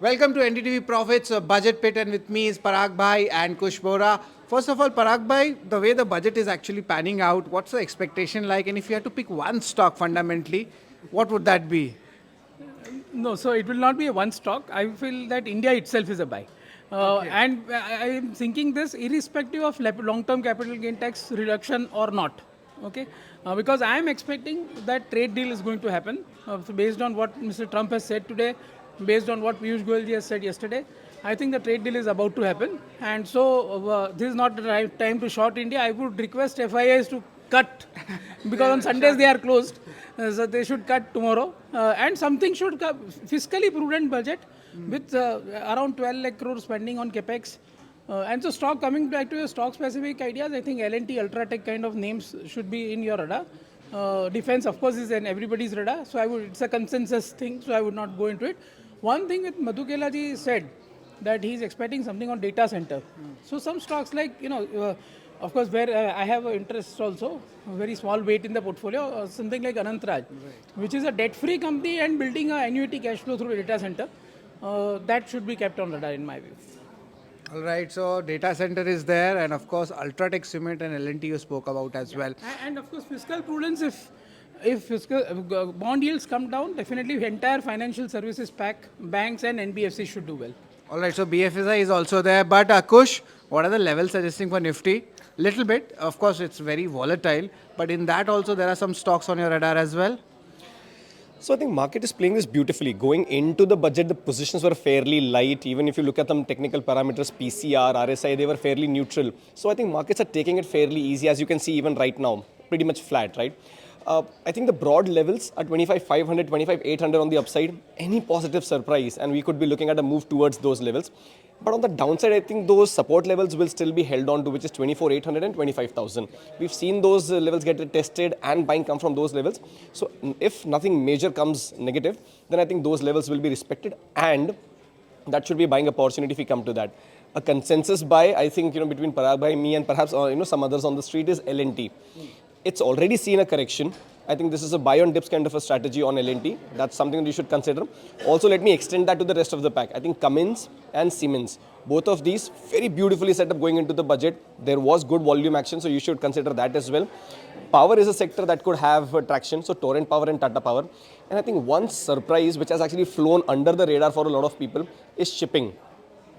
Welcome to NDTV Profits Budget Pit, and with me is Parag Bhai and Khush Bora. First of all, Parag Bhai, the way the budget is actually panning out, what's the expectation like? And if you had to pick one stock fundamentally, what would that be? No, so it will not be a one stock. I feel that India itself is a buy. And I am thinking this irrespective of long-term capital gain tax reduction or not. Okay, because I am expecting that trade deal is going to happen so based on what Mr. Trump has said today, based on what Piyush Goyal ji has said yesterday. I think the trade deal is about to happen, and so this is not the right time to short India. I would request FIIs to cut because on Sundays they are closed, so they should cut tomorrow, and something should come. Fiscally prudent budget with around 12 lakh crore spending on capex. And so stock, coming back to your stock specific ideas, I think L&T, Ultratech kind of names should be in your radar. Defense, of course, is in everybody's radar. So it's a consensus thing, so I would not go into it. One thing with Madhukela ji said that he's expecting something on data center. So some stocks like, of course, where I have interest also, a very small weight in the portfolio, something like Anantraj, which is a debt-free company and building a annuity cash flow through data center. That should be kept on radar in my view. All right, so data center is there, and of course, Ultratech Cement and L&T you spoke about as well. And of course, fiscal prudence, if fiscal bond yields come down, definitely entire financial services pack, banks and NBFCs should do well. All right, so BFSI is also there, but Kush, what are the levels suggesting for Nifty? Little bit, of course, it's very volatile, but in that also there are some stocks on your radar as well. So I think market is playing this beautifully. Going into the budget, the positions were fairly light. Even if you look at some technical parameters, PCR, RSI, they were fairly neutral. So I think markets are taking it fairly easy, as you can see even right now, pretty much flat, right? I think the broad levels are 25,500, 25,800 on the upside. Any positive surprise, and we could be looking at a move towards those levels. But on the downside, I think those support levels will still be held on to, which is 24,800 and 25,000. We've seen those levels get tested and buying come from those levels. So if nothing major comes negative, then I think those levels will be respected, and that should be a buying opportunity if we come to that. A consensus buy, I think, between Parag Bhai, me, and perhaps some others on the street is L&T. It's already seen a correction. I think this is a buy on dips kind of a strategy on L&T. That's something that you should consider. Also, let me extend that to the rest of the pack. I think Cummins and Siemens, both of these very beautifully set up going into the budget. There was good volume action, so you should consider that as well. Power is a sector that could have traction, so Torrent Power and Tata Power. And I think one surprise which has actually flown under the radar for a lot of people is shipping.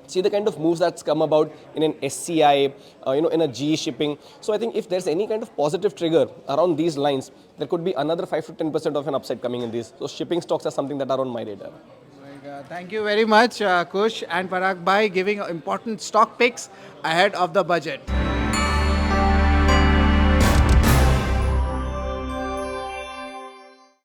See the kind of moves that's come about in an SCI, in a GE shipping. So I think if there's any kind of positive trigger around these lines, there could be another 5 to 10% of an upside coming in these. So shipping stocks are something that are on my radar. Thank you very much, Kush and Parag Bhai, giving important stock picks ahead of the budget.